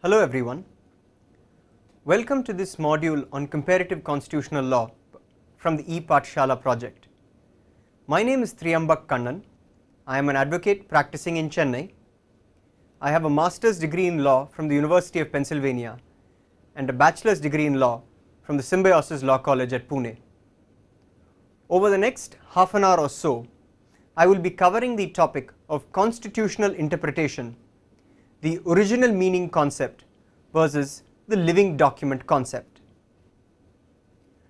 Hello everyone. Welcome to this module on comparative constitutional law from the E-Pathshala project. My name is Triyambak Kannan. I am an advocate practicing in Chennai. I have a master's degree in law from the University of Pennsylvania and a bachelor's degree in law from the Symbiosis Law College at Pune. Over the next half an hour or so, I will be covering the topic of constitutional interpretation, the original meaning concept versus the living document concept.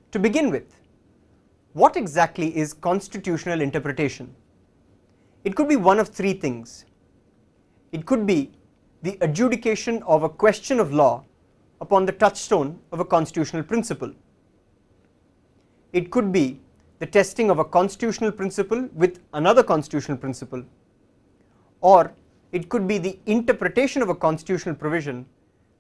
To begin with, what exactly is constitutional interpretation? It could be one of three things. It could be the adjudication of a question of law upon the touchstone of a constitutional principle. It could be the testing of a constitutional principle with another constitutional principle, or it could be the interpretation of a constitutional provision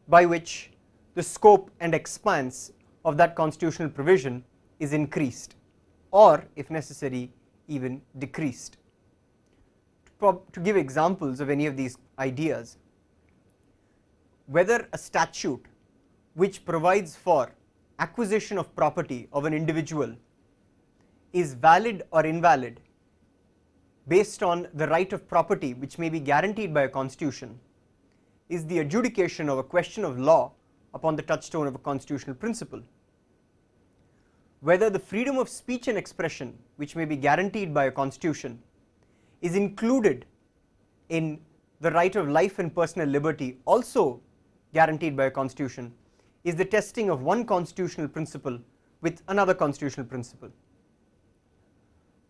by which the scope and expanse of that constitutional provision is increased, or if necessary even decreased. To give examples of any of these ideas, whether a statute which provides for acquisition of property of an individual is valid or invalid based on the right of property which may be guaranteed by a constitution is the adjudication of a question of law upon the touchstone of a constitutional principle. Whether the freedom of speech and expression which may be guaranteed by a constitution is included in the right of life and personal liberty also guaranteed by a constitution is the testing of one constitutional principle with another constitutional principle.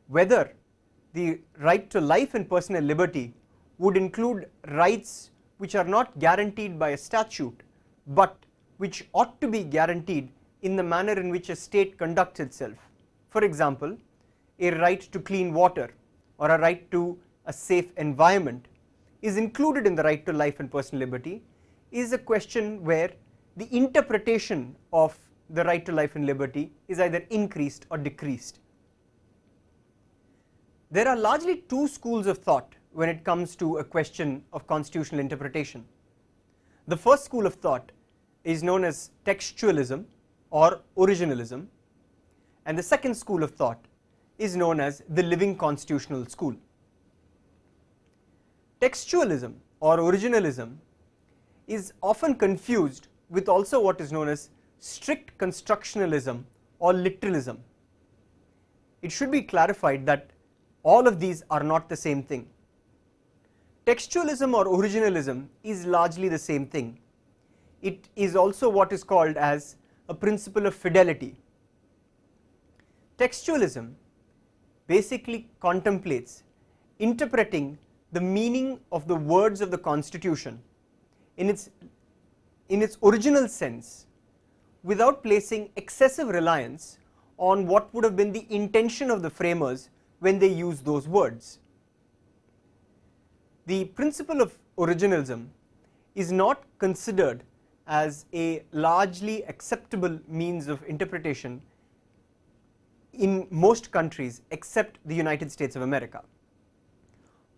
Whether the right to life and personal liberty would include rights which are not guaranteed by a statute but which ought to be guaranteed in the manner in which a state conducts itself. For example, a right to clean water or a right to a safe environment is included in the right to life and personal liberty is a question where the interpretation of the right to life and liberty is either increased or decreased. There are largely two schools of thought when it comes to a question of constitutional interpretation. The first school of thought is known as textualism or originalism, and the second school of thought is known as the living constitutional school. Textualism or originalism is often confused with also what is known as strict constructionalism or literalism. It should be clarified that all of these are not the same thing. Textualism or originalism is largely the same thing. It is also what is called as a principle of fidelity. Textualism basically contemplates interpreting the meaning of the words of the Constitution in its original sense without placing excessive reliance on what would have been the intention of the framers when they use those words. The principle of originalism is not considered as a largely acceptable means of interpretation in most countries except the United States of America.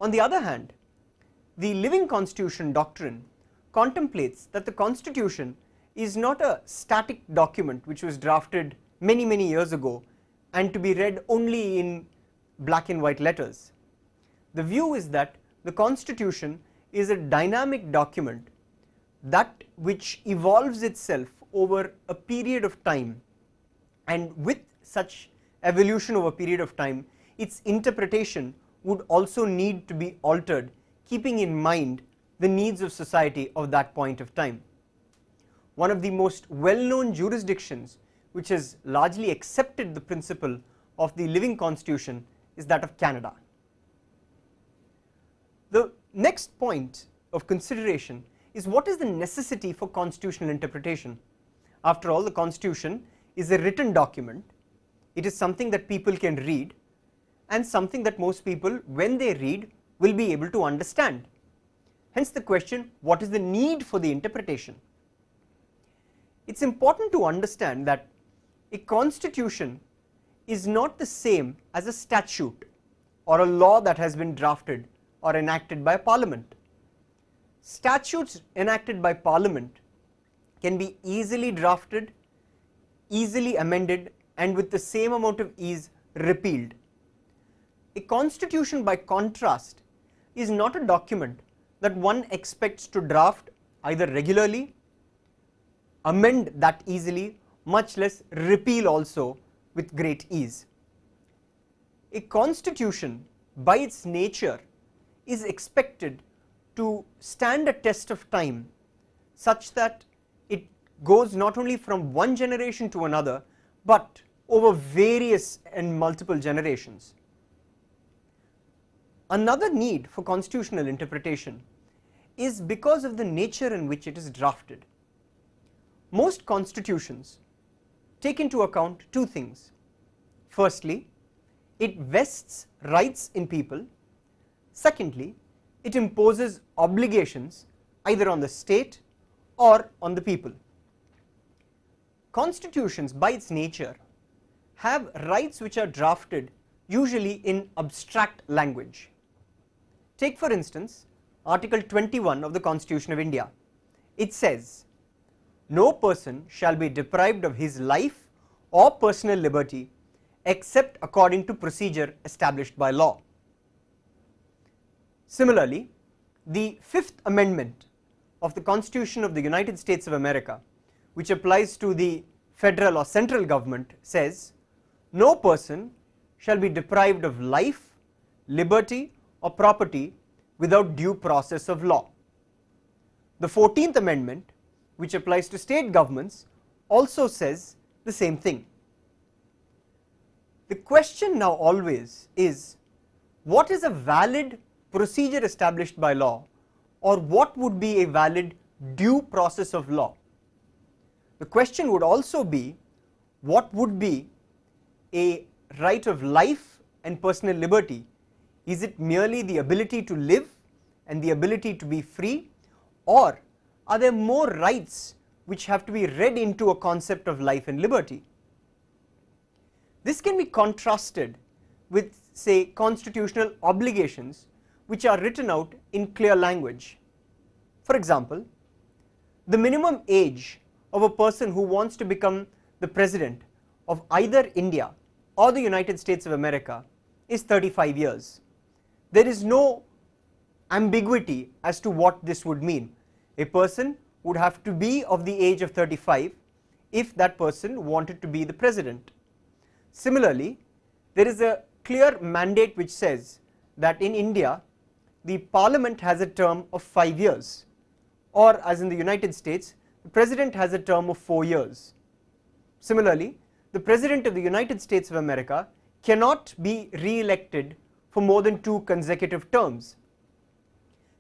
On the other hand, the living constitution doctrine contemplates that the Constitution is not a static document which was drafted many years ago and to be read only in black and white letters. The view is that the Constitution is a dynamic document that which evolves itself over a period of time, and with such evolution over a period of time its interpretation would also need to be altered keeping in mind the needs of society of that point of time. One of the most well-known jurisdictions which has largely accepted the principle of the living constitution is that of Canada. The next point of consideration is what is the necessity for constitutional interpretation. After all, the Constitution is a written document. It is something that people can read and something that most people when they read will be able to understand. Hence the question, what is the need for the interpretation? It is important to understand that a constitution is not the same as a statute or a law that has been drafted or enacted by a parliament. statutes enacted by Parliament can be easily drafted, easily amended, and with the same amount of ease repealed. A constitution, by contrast, is not a document that one expects to draft either regularly, amend that easily, much less repeal also with great ease. A constitution, by its nature, is expected to stand a test of time such that it goes not only from one generation to another, but over various and multiple generations. Another need for constitutional interpretation is because of the nature in which it is drafted. Most constitutions take into account two things. Firstly, it vests rights in people. Secondly, it imposes obligations either on the state or on the people. Constitutions, by its nature, have rights which are drafted usually in abstract language. Take for instance Article 21 of the Constitution of India. It says, "No person shall be deprived of his life or personal liberty except according to procedure established by law." Similarly, the Fifth Amendment of the Constitution of the United States of America, which applies to the federal or central government, says, "No person shall be deprived of life, liberty, or property without due process of law." The 14th Amendment, which applies to state governments, also says the same thing. The question now always is, what is a valid procedure established by law, or what would be a valid due process of law? The question would also be, what would be a right of life and personal liberty? Is it merely the ability to live and the ability to be free, or are there more rights which have to be read into a concept of life and liberty? This can be contrasted with, say, constitutional obligations which are written out in clear language. For example, the minimum age of a person who wants to become the president of either India or the United States of America is 35 years. There is no ambiguity as to what this would mean. A person would have to be of the age of 35 if that person wanted to be the president. Similarly, there is a clear mandate which says that in India the parliament has a term of 5 years, or as in the United States, the president has a term of 4 years. Similarly, the president of the United States of America cannot be re-elected for more than 2 consecutive terms.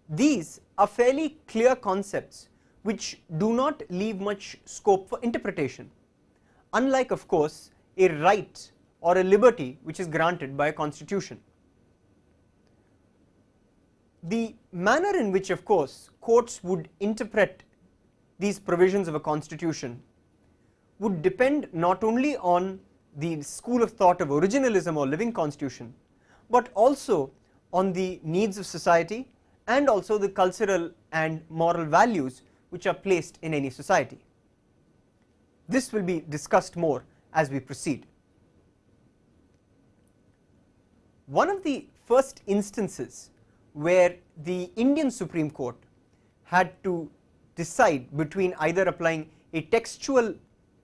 These are fairly clear concepts which do not leave much scope for interpretation, unlike, of course, a right or a liberty which is granted by a constitution. The manner in which, of course, courts would interpret these provisions of a constitution would depend not only on the school of thought of originalism or living constitution, but also on the needs of society and also the cultural and moral values which are placed in any society. This will be discussed more as we proceed. One of the first instances where the Indian Supreme Court had to decide between either applying a textual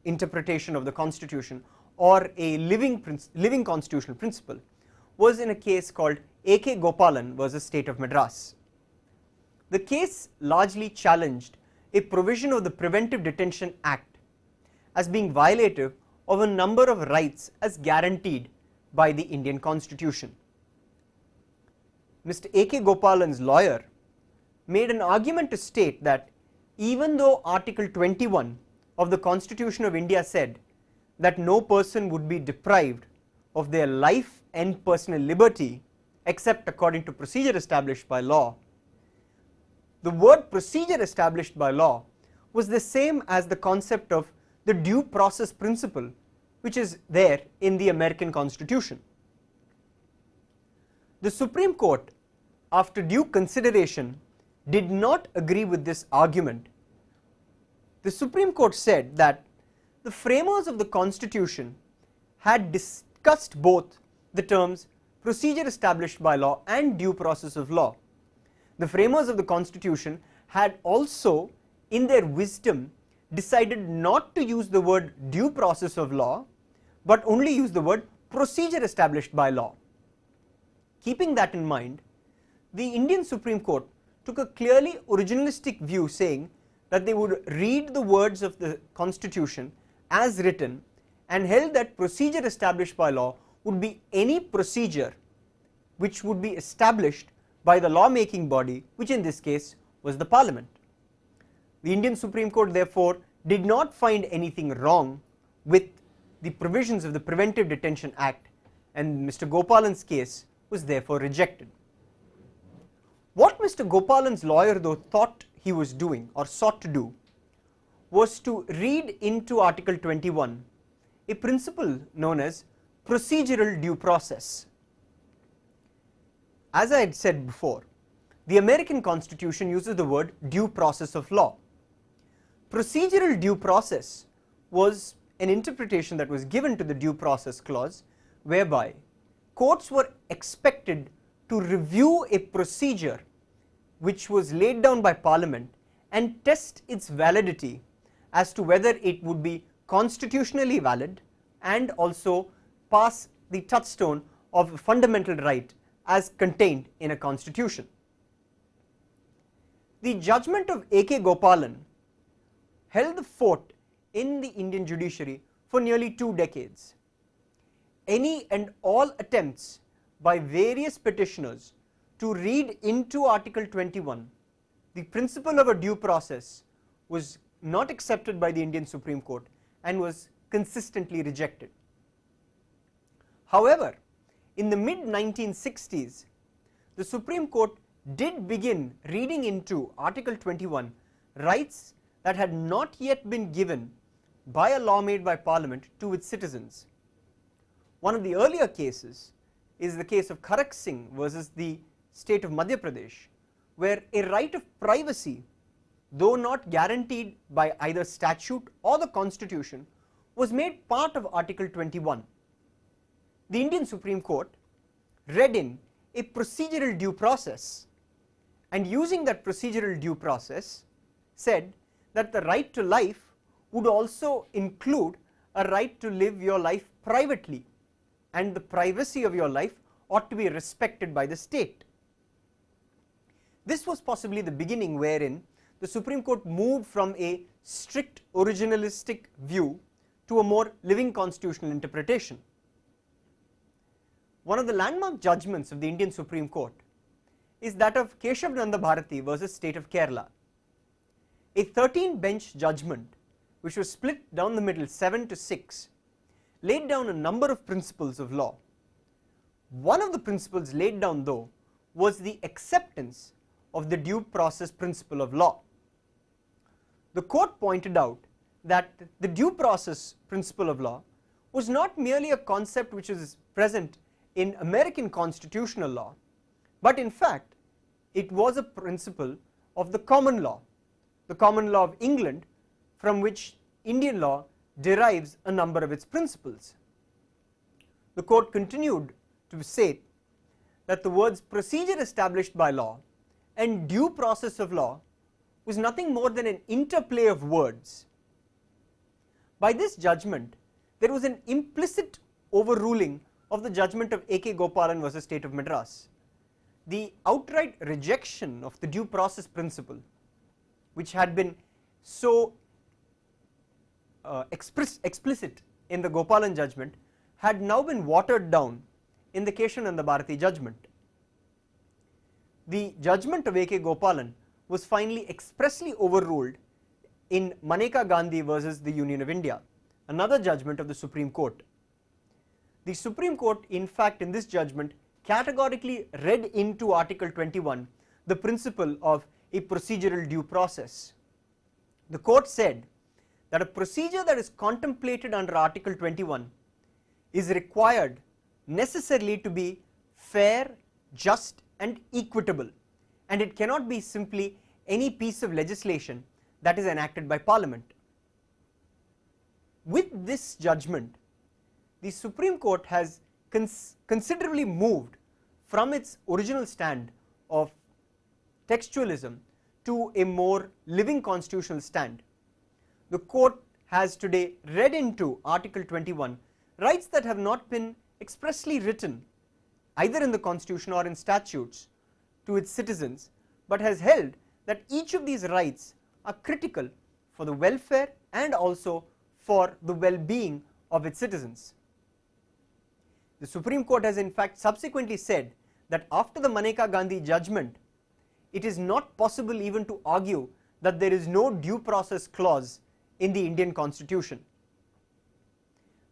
interpretation of the constitution or a living constitutional principle was in a case called A.K. Gopalan versus State of Madras. The case largely challenged a provision of the Preventive Detention Act as being violative of a number of rights as guaranteed by the Indian Constitution. Mr. A.K. Gopalan's lawyer made an argument to state that even though Article 21 of the Constitution of India said that no person would be deprived of their life and personal liberty except according to procedure established by law, the word procedure established by law was the same as the concept of the due process principle which is there in the American Constitution. The Supreme Court, after due consideration, did not agree with this argument. The Supreme Court said that the framers of the Constitution had discussed both the terms procedure established by law and due process of law. The framers of the Constitution had also, in their wisdom, decided not to use the word due process of law, but only use the word procedure established by law. Keeping that in mind, the Indian Supreme Court took a clearly originalistic view, saying that they would read the words of the Constitution as written, and held that procedure established by law would be any procedure which would be established by the law-making body, which in this case was the Parliament. The Indian Supreme Court therefore did not find anything wrong with the provisions of the Preventive Detention Act, and Mr. Gopalan's case was therefore rejected. What Mr. Gopalan's lawyer though thought he was doing or sought to do was to read into Article 21 a principle known as procedural due process. As I had said before, the American Constitution uses the word due process of law. Procedural due process was an interpretation that was given to the due process clause, whereby courts were expected to review a procedure which was laid down by Parliament and test its validity as to whether it would be constitutionally valid and also pass the touchstone of a fundamental right as contained in a constitution. The judgment of A.K. Gopalan held the fort in the Indian judiciary for nearly 2 decades. Any and all attempts by various petitioners to read into Article 21 the principle of a due process was not accepted by the Indian Supreme Court and was consistently rejected. However, in the mid-1960s, the Supreme Court did begin reading into Article 21 rights that had not yet been given by a law made by Parliament to its citizens. One of the earlier cases is the case of Kharak Singh versus the state of Madhya Pradesh, where a right of privacy, though not guaranteed by either statute or the Constitution, was made part of Article 21. The Indian Supreme Court read in a procedural due process, and using that procedural due process said that the right to life would also include a right to live your life privately, and the privacy of your life ought to be respected by the state. This was possibly the beginning wherein the Supreme Court moved from a strict originalistic view to a more living constitutional interpretation. One of the landmark judgments of the Indian Supreme Court is that of Keshav Nanda Bharati versus State of Kerala. A 13-bench judgment, which was split down the middle 7-6, laid down a number of principles of law. One of the principles laid down though was the acceptance of the due process principle of law. The court pointed out that the due process principle of law was not merely a concept which is present in American constitutional law, but in fact it was a principle of the common law of England, from which Indian law derives a number of its principles. The court continued to say that the words procedure established by law and due process of law was nothing more than an interplay of words. By this judgment, there was an implicit overruling of the judgment of A.K. Gopalan versus State of Madras. The outright rejection of the due process principle, which had been so explicit in the Gopalan judgment, had now been watered down in the Keshav Nanda Bharati judgment. The judgment of A.K. Gopalan was finally expressly overruled in Maneka Gandhi versus the Union of India, another judgment of the Supreme Court. The Supreme Court, in fact, in this judgment categorically read into Article 21 the principle of a procedural due process. The court said that a procedure that is contemplated under Article 21 is required necessarily to be fair, just and equitable, and it cannot be simply any piece of legislation that is enacted by Parliament. With this judgment, the Supreme Court has considerably moved from its original stand of textualism to a more living constitutional stand. The court has today read into Article 21 rights that have not been expressly written either in the constitution or in statutes to its citizens, but has held that each of these rights are critical for the welfare and also for the well-being of its citizens. The Supreme Court has in fact subsequently said that after the Maneka Gandhi judgment, it is not possible even to argue that there is no due process clause in the Indian Constitution.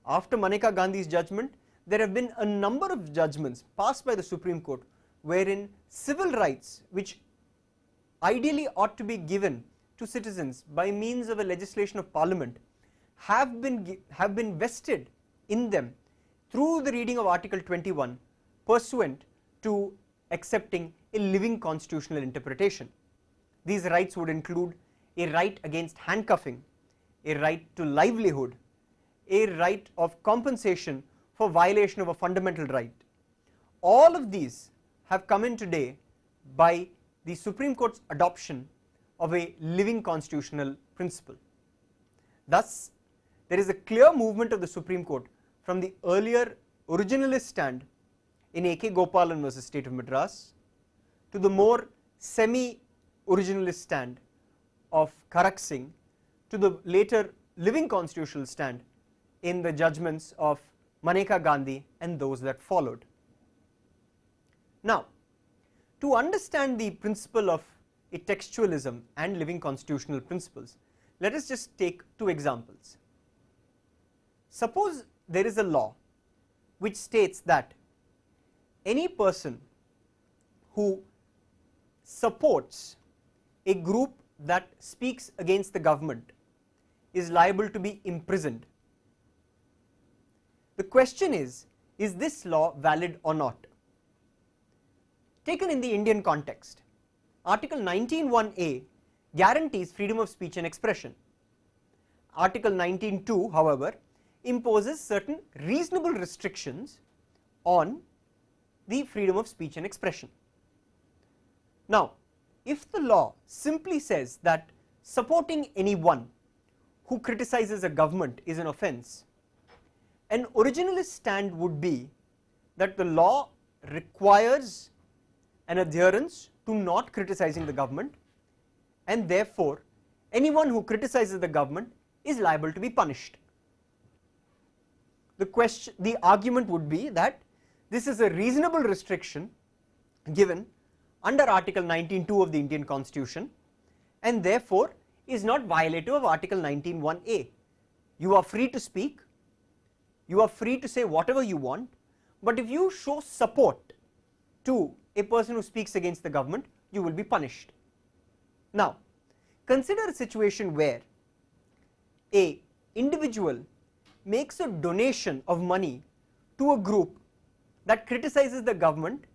After Maneka Gandhi's judgment, there have been a number of judgments passed by the Supreme Court wherein civil rights, which ideally ought to be given to citizens by means of a legislation of Parliament, have been vested in them through the reading of Article 21 pursuant to accepting a living constitutional interpretation. These rights would include a right against handcuffing, a right to livelihood, a right of compensation for violation of a fundamental right. All of these have come in today by the Supreme Court's adoption of a living constitutional principle. Thus, there is a clear movement of the Supreme Court from the earlier originalist stand in A.K. Gopalan versus State of Madras to the more semi-originalist stand of Karak Singh to the later living constitutional stand in the judgments of Maneka Gandhi and those that followed. Now, to understand the principle of a textualism and living constitutional principles, let us just take two examples. Suppose there is a law which states that any person who supports a group that speaks against the government is liable to be imprisoned. The question is this law valid or not? Taken in the Indian context, Article 19(1)(a) guarantees freedom of speech and expression. Article 19(2), however, imposes certain reasonable restrictions on the freedom of speech and expression. Now, if the law simply says that supporting anyone who criticizes a government is an offence, an originalist stand would be that the law requires an adherence to not criticizing the government, and therefore anyone who criticizes the government is liable to be punished. The argument would be that this is a reasonable restriction given under Article 19(2) of the Indian Constitution and therefore is not violative of Article 19(1)(a). You are free to speak, you are free to say whatever you want, but if you show support to a person who speaks against the government, you will be punished. Now, consider a situation where an individual makes a donation of money to a group that criticizes the government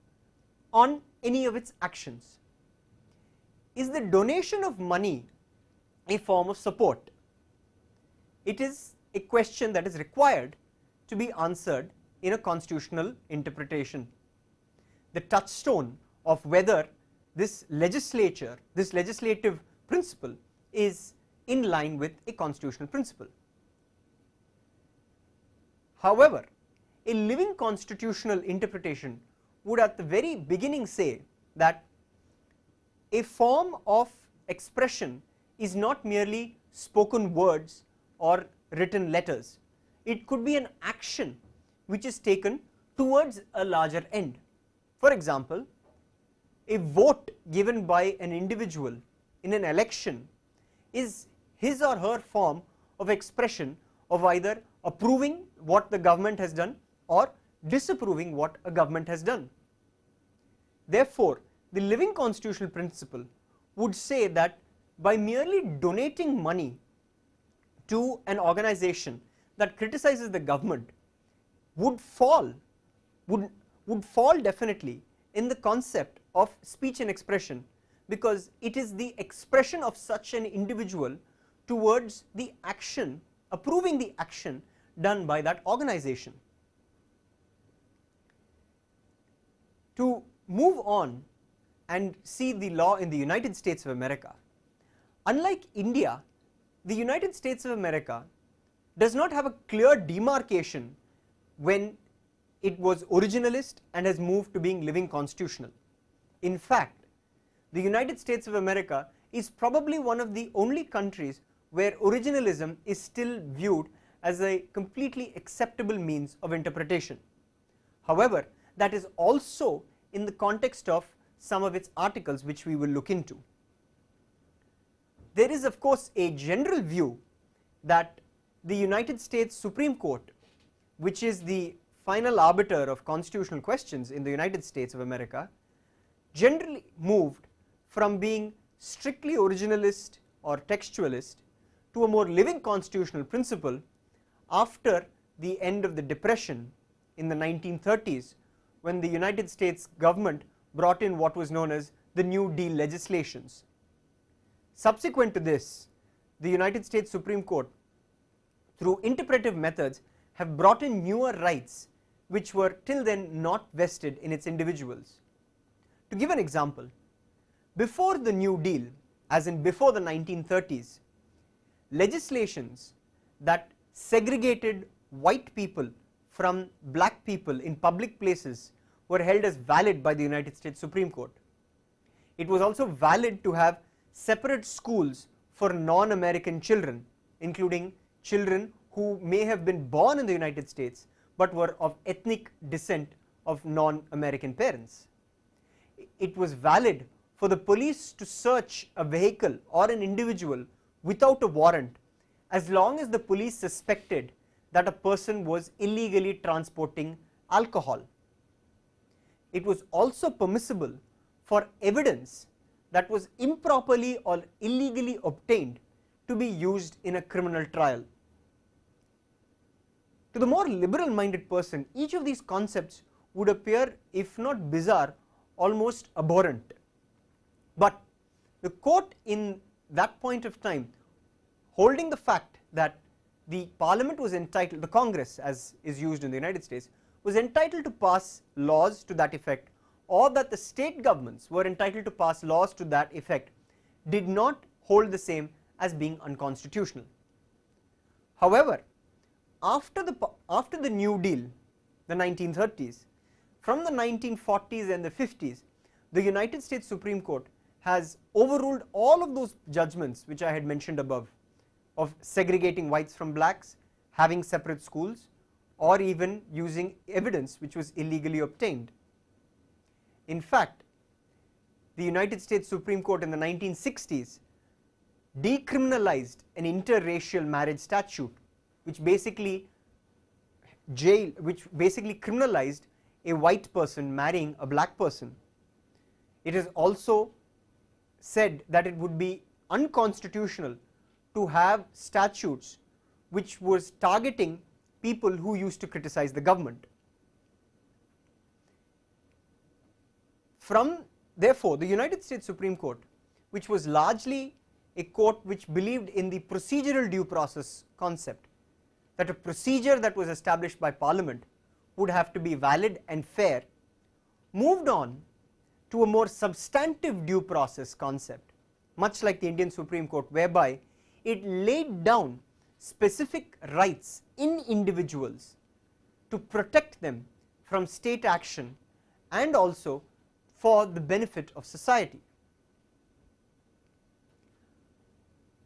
on any of its actions. Is the donation of money a form of support? It is a question that is required to be answered in a constitutional interpretation. The touchstone of whether this legislative principle is in line with a constitutional principle. However, a living constitutional interpretation would at the very beginning say that a form of expression is not merely spoken words or written letters. It could be an action which is taken towards a larger end. For example, a vote given by an individual in an election is his or her form of expression of either approving what the government has done or disapproving what a government has done. Therefore, the living constitutional principle would say that by merely donating money to an organization that criticizes the government would fall definitely in the concept of speech and expression, because it is the expression of such an individual towards the action, approving the action done by that organization. To move on and see the law in the United States of America, unlike India, the United States of America does not have a clear demarcation when it was originalist and has moved to being living constitutional. In fact, the United States of America is probably one of the only countries where originalism is still viewed as a completely acceptable means of interpretation. However, that is also in the context of some of its articles which we will look into. There is of course a general view that the United States Supreme Court, which is the final arbiter of constitutional questions in the United States of America, generally moved from being strictly originalist or textualist to a more living constitutional principle after the end of the Depression in the 1930s, when the United States government brought in what was known as the New Deal legislations. Subsequent to this, the United States Supreme Court, through interpretive methods, have brought in newer rights which were till then not vested in its individuals. To give an example, before the New Deal, as in before the 1930s, legislations that segregated white people from black people in public places were held as valid by the United States Supreme Court. It was also valid to have separate schools for non-American children, including children who may have been born in the United States but were of ethnic descent of non-American parents. It was valid for the police to search a vehicle or an individual without a warrant as long as the police suspected that a person was illegally transporting alcohol. It was also permissible for evidence that was improperly or illegally obtained to be used in a criminal trial. To the more liberal-minded person, each of these concepts would appear, if not bizarre, almost abhorrent. But the court in that point of time, holding the fact that the Parliament was entitled, the Congress as is used in the United States, was entitled to pass laws to that effect, or that the state governments were entitled to pass laws to that effect, did not hold the same as being unconstitutional. However, after the New Deal, the 1930s, from the 1940s and the 50s, the United States Supreme Court has overruled all of those judgments which I had mentioned above, of segregating whites from blacks, having separate schools, or even using evidence which was illegally obtained. In fact, the United States Supreme Court in the 1960s decriminalized an interracial marriage statute which basically criminalized a white person marrying a black person. It has also said that it would be unconstitutional to have statutes which was targeting people who used to criticize the government. Therefore, the United States Supreme Court, which was largely a court which believed in the procedural due process concept, that a procedure that was established by Parliament would have to be valid and fair, moved on to a more substantive due process concept, much like the Indian Supreme Court, whereby it laid down specific rights in individuals to protect them from state action and also for the benefit of society.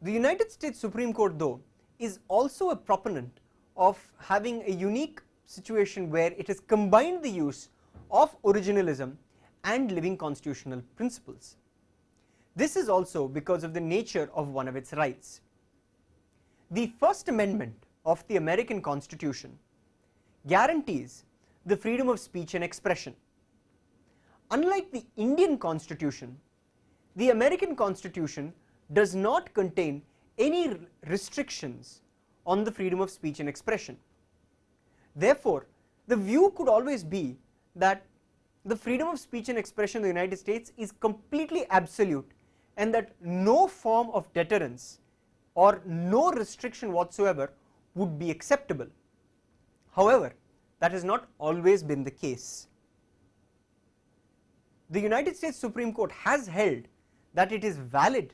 The United States Supreme Court, though, is also a proponent of having a unique situation where it has combined the use of originalism and living constitutional principles. This is also because of the nature of one of its rights. The First Amendment of the American Constitution guarantees the freedom of speech and expression. Unlike the Indian Constitution, the American Constitution does not contain any restrictions on the freedom of speech and expression. Therefore, the view could always be that the freedom of speech and expression in the United States is completely absolute, and that no form of deterrence or no restriction whatsoever would be acceptable. However, that has not always been the case. The United States Supreme Court has held that it is valid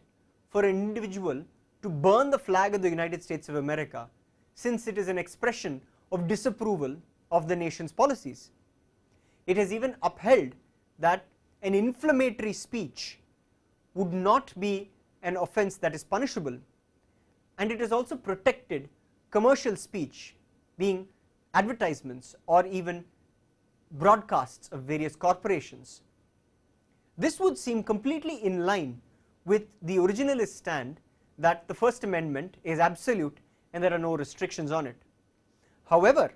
for an individual to burn the flag of the United States of America, since it is an expression of disapproval of the nation's policies. It has even upheld that an inflammatory speech would not be an offence that is punishable, and it has also protected commercial speech, being advertisements or even broadcasts of various corporations. This would seem completely in line with the originalist stand that the First Amendment is absolute and there are no restrictions on it. However,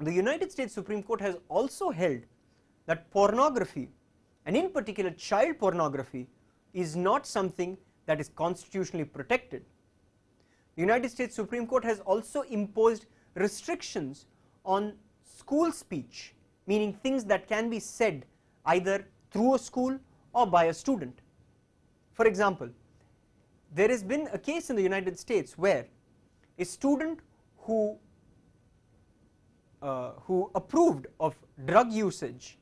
the United States Supreme Court has also held that pornography, and in particular child pornography, is not something that is constitutionally protected. The United States Supreme Court has also imposed restrictions on school speech, meaning things that can be said either through a school or by a student. For example, there has been a case in the United States where a student who approved of drug usage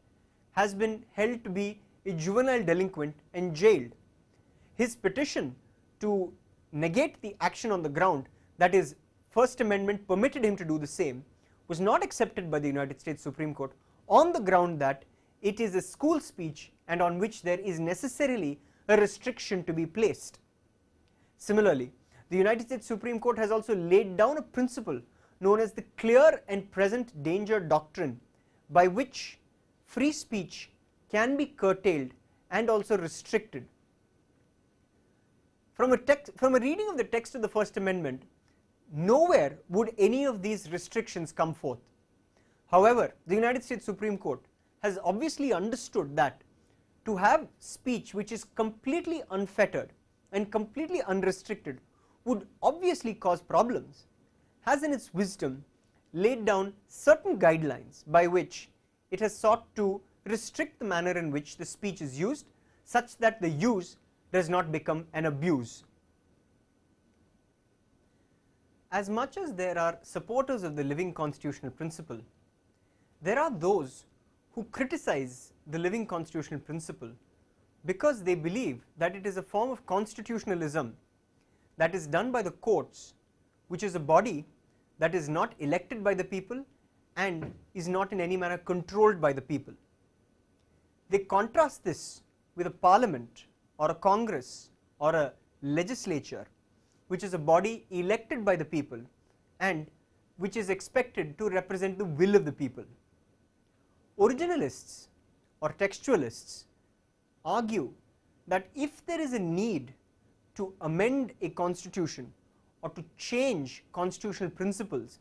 has been held to be a juvenile delinquent and jailed. His petition to negate the action on the ground that his First Amendment permitted him to do the same was not accepted by the United States Supreme Court on the ground that it is a school speech and on which there is necessarily a restriction to be placed. Similarly, the United States Supreme Court has also laid down a principle known as the clear and present danger doctrine, by which free speech can be curtailed and also restricted. From a reading of the text of the First Amendment, nowhere would any of these restrictions come forth. However, the United States Supreme Court has obviously understood that to have speech which is completely unfettered and completely unrestricted would obviously cause problems, has in its wisdom laid down certain guidelines by which it has sought to restrict the manner in which the speech is used, such that the use does not become an abuse. As much as there are supporters of the living constitutional principle, there are those who criticize the living constitutional principle because they believe that it is a form of constitutionalism that is done by the courts, which is a body that is not elected by the people and is not in any manner controlled by the people. They contrast this with a parliament or a congress or a legislature, which is a body elected by the people and which is expected to represent the will of the people. Originalists or textualists argue that if there is a need to amend a constitution or to change constitutional principles,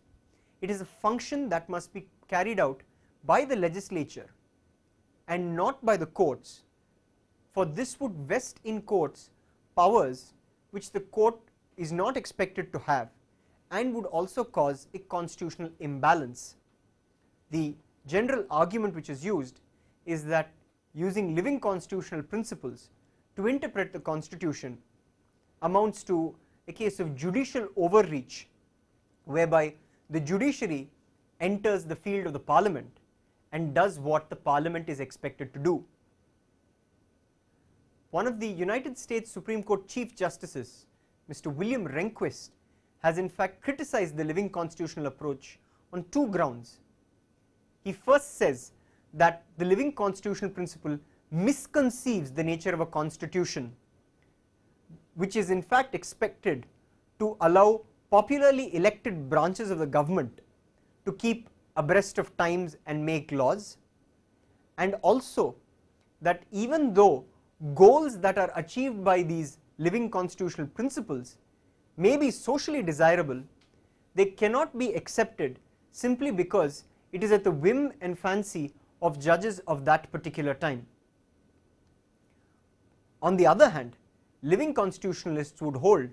it is a function that must be carried out by the legislature and not by the courts, for this would vest in courts powers which the court is not expected to have and would also cause a constitutional imbalance. The general argument which is used is that using living constitutional principles to interpret the Constitution amounts to a case of judicial overreach, whereby the judiciary enters the field of the parliament and does what the parliament is expected to do. One of the United States Supreme Court Chief Justices, Mr. William Rehnquist, has in fact criticized the living constitutional approach on two grounds. He first says that the living constitutional principle misconceives the nature of a constitution, which is in fact expected to allow popularly elected branches of the government to keep abreast of times and make laws, and also that even though goals that are achieved by these living constitutional principles may be socially desirable, they cannot be accepted simply because it is at the whim and fancy of judges of that particular time. On the other hand, living constitutionalists would hold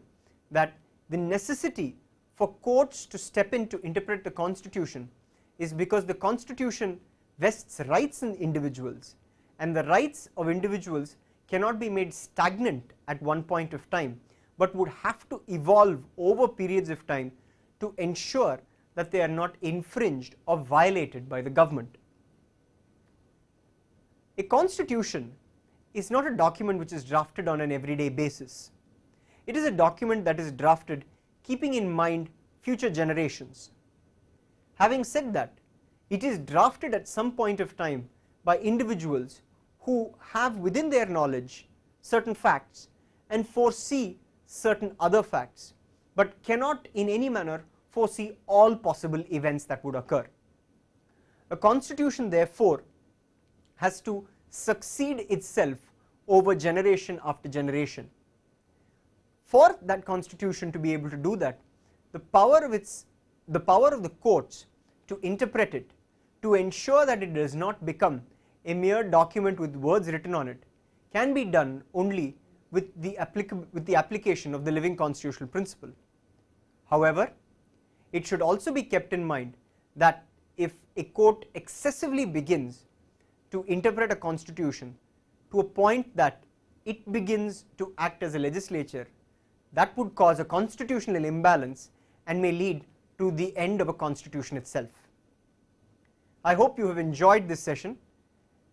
that the necessity for courts to step in to interpret the Constitution is because the Constitution vests rights in individuals, and the rights of individuals cannot be made stagnant at one point of time, but would have to evolve over periods of time to ensure that they are not infringed or violated by the government. A constitution is not a document which is drafted on an everyday basis. It is a document that is drafted keeping in mind future generations. Having said that, it is drafted at some point of time by individuals who have within their knowledge certain facts and foresee certain other facts, but cannot in any manner foresee all possible events that would occur. A constitution therefore has to succeed itself over generation after generation. For that constitution to be able to do that, the power of the courts to interpret it, to ensure that it does not become a mere document with words written on it, can be done only with the application of the living constitutional principle. However, it should also be kept in mind that if a court excessively begins to interpret a constitution to a point that it begins to act as a legislature, that would cause a constitutional imbalance and may lead to the end of a constitution itself. I hope you have enjoyed this session,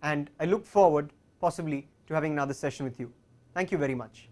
and I look forward possibly to having another session with you. Thank you very much.